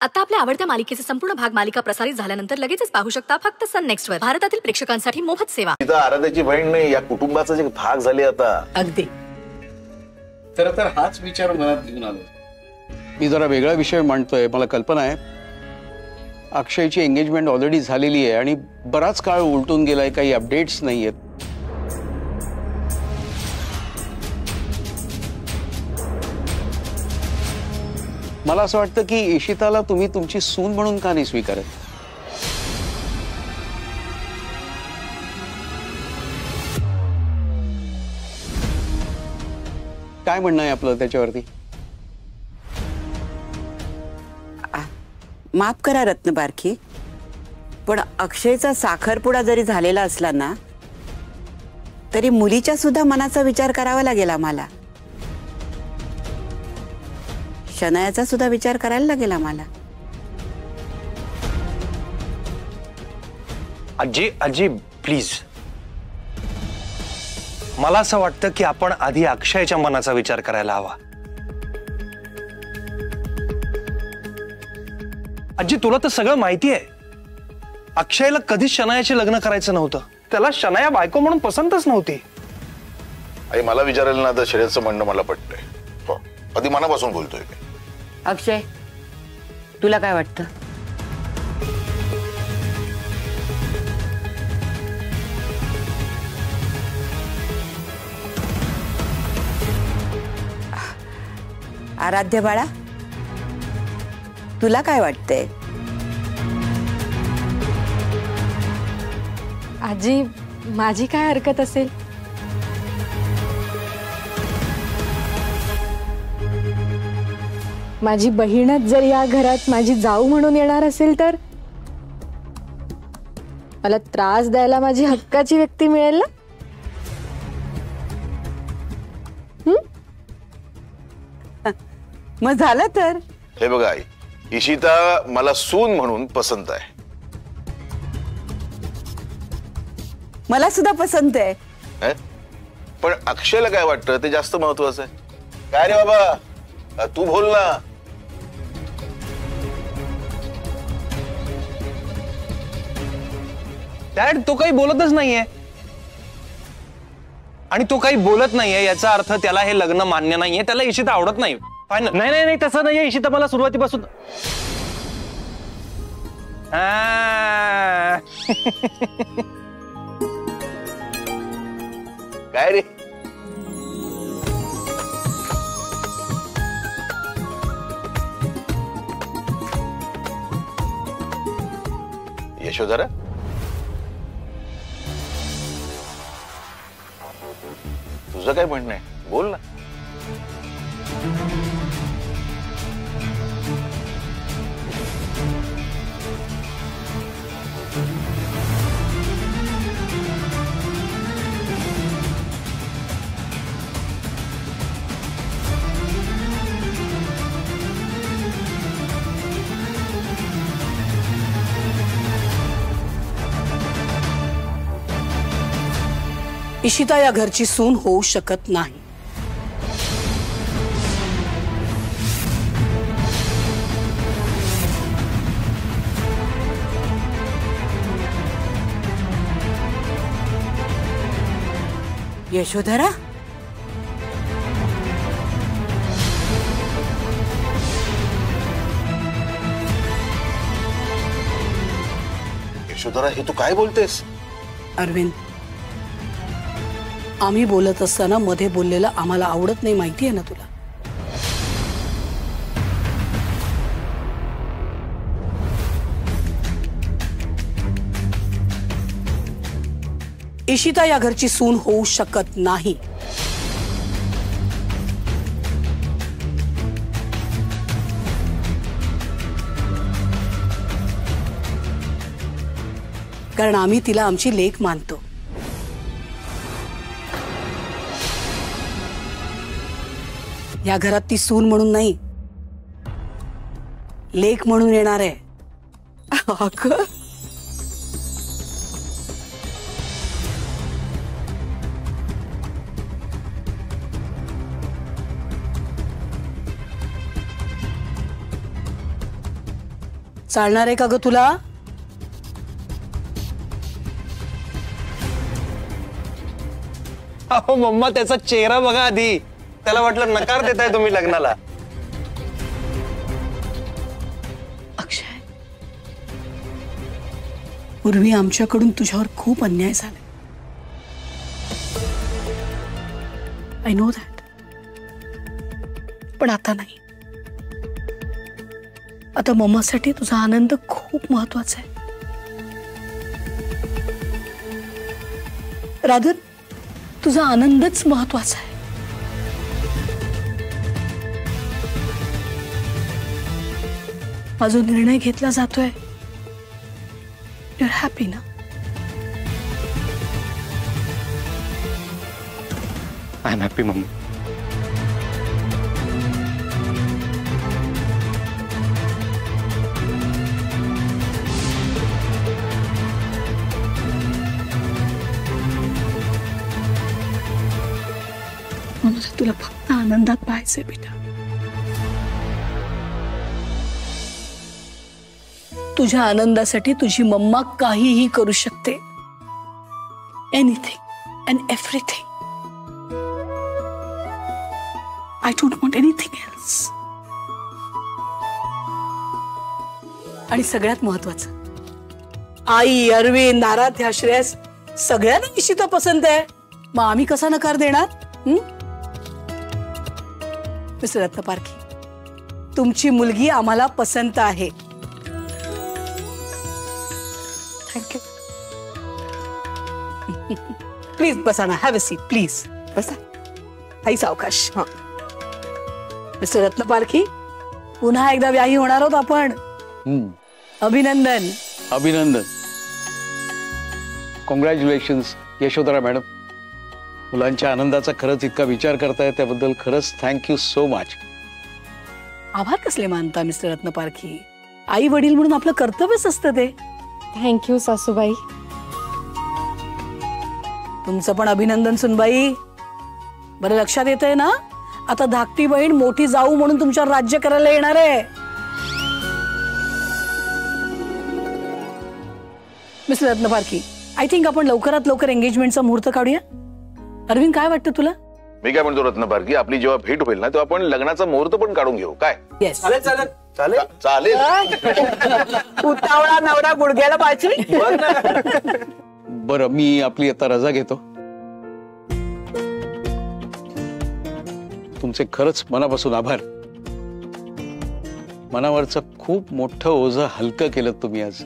आता आपल्या आवडत्या मालिकेचे संपूर्ण भाग मालिका प्रसारित झाल्यानंतर लगेचच पाहू शकता फक्त सन नेक्स्ट वर. भारतातील प्रेक्षकांसाठी मोफत सेवा. तिथं आराध्याची बहीण नाही, या कुटुंबाचा एक भाग झाली आता. अगदी. तर हाच विचार मनात घेऊन आलो. मी जरा वेगळा विषय मांडतोय. मला कल्पना आहे अक्षयची एंगेजमेंट ऑलरेडी झालेली आहे आणि बराच काळ उलटून गेलाय, काही अपडेट्स नाहीयेत. मला असं वाटतं की इशिताला तुम्ही तुमची सून म्हणून का नाही स्वीकारत? काय म्हणणं आहे आपलं त्याच्यावरती? माफ करा रत्नबारखी, पण अक्षयचा साखरपुडा जरी झालेला असला ना तरी मुलीच्या सुद्धा मनाचा विचार करावा लागेल आम्हाला. शनायाचा सुद्धा विचार करायला लागेल आम्हाला. आजी आजी प्लीज, मला असं वाटतं की आपण आधी अक्षयच्या मनाचा विचार करायला हवा. आजी तुला तर सगळं माहिती आहे. अक्षयला कधीच शनायाशी लग्न करायचं नव्हतं. त्याला शनाया बायको म्हणून पसंतच नव्हती. आई मला विचारायला ना तर शर्यतचं म्हणणं मला पटतंय. हो, आधी मनापासून बोलतोय मी. अक्षय, तुला काय वाटतं? आराध्य बाळा, तुला काय वाटतंय? आजी, माझी काय हरकत असेल? माझी बहीणच जर या घरात माझी जाऊ म्हणून येणार असेल तर मला त्रास द्यायला माझी हक्काची व्यक्ती मिळेल ना? मग झालं तर. हे बघा आई, इशिता मला सून म्हणून पसंत आहे. मला सुद्धा पसंत आहे. पण अक्षयला काय वाटतं ते जास्त महत्वाचं आहे. काय रे बाबा, तू बोल ना. डॅड, तो काही बोलतच नाहीये. आणि तो काही बोलत नाहीये याचा अर्थ त्याला हे लग्न मान्य नाहीये. त्याला इशिता आवडत नाही. फायनल. नाही नाही नाही, तसं नाहीये. इशिता मला सुरुवातीपासून काय रे? यशोधरा, तुझं काय म्हणणं आहे? बोल ना. इशिता या घरची सून होऊ शकत नाही. यशोधरा, यशोधरा, हे तू काय बोलतेस? अरविंद, आम्ही बोलत असताना मध्ये बोललेलं आम्हाला आवडत नाही, माहिती आहे ना तुला. इशिता या घरची सून होऊ शकत नाही. कारण आम्ही तिला आमची लेक मानतो. या घरात ती सून म्हणून नाही, लेक म्हणून येणार आहे. चालणार आहे का ग तुला? अहो मम्मा, त्याचा चेहरा बघा आधी. त्याला वाटलं नकार देताय तुम्ही लग्नाला. अक्षय, पूर्वी आमच्याकडून तुझ्यावर खूप अन्याय झाला. I know that. पण आता नाही. आता मम्मासाठी तुझा आनंद खूप महत्वाचा आहे. राधर, तुझा आनंदच महत्वाचा आहे. हा जो निर्णय घेतला जातोय, यू आर हॅपी ना? I am happy mummy. मला तुला फक्त आनंदात पाहायचंय बेटा. तुझ्या आनंदासाठी तुझी मम्मा काहीही करू शकते. Anything and everything. I don't want anything else. आणि सगळ्यात महत्वाचं, आई, अरविंद, आराध्या, श्रेयस सगळ्यांना निश्चित पसंत आहे. मग आम्ही कसा नकार देणार? मिस्टर रत्नपारखी, तुमची मुलगी आम्हाला पसंत आहे. थँक्यू. प्लीज बसा ना. Have a seat please. बसा. आई सावकाश. हा. मिस्टर रत्नपारखी, पुन्हा एकदा व्याही होणार आहोत आपण. अभिनंदन. अभिनंदन. Congratulations Yashodhara madam. मुलांच्या आनंदाचा खरंच इतका विचार करताय त्याबद्दल खरंच थँक्यू सो मच. आभार कसले मानता मिस्टर रत्नपारखी? आई वडील म्हणून आपलं कर्तव्यच असतं ते. थँक्यू सासूबाई. तुमचं पण अभिनंदन सुनबाई. बरं लक्षात येतंय ना, आता धाकटी बहीण मोठी जाऊ म्हणून तुमच्यावर राज्य करायला येणार आहे. मिस्टर रत्नपारखी, आय थिंक आपण लवकरात लवकर एंगेजमेंटचा मुहूर्त काढूया. अरविंद, काय वाटतं तुला? मी काय म्हणतो रत्नपारखी, आपली जेव्हा भेट होईल ना तेव्हा आपण लग्नाचा मुहूर्त पण काढून घेऊ. काय? येस. चालेल चालेल चालेल. चालेल. उतावळा नवरा गुडघ्याला पाचवी. बरं, मी आपली आता रजा घेतो. तुमचे खरंच मनापासून आभार. मनावरचं खूप मोठं ओझं हलकं केलं तुम्ही आज.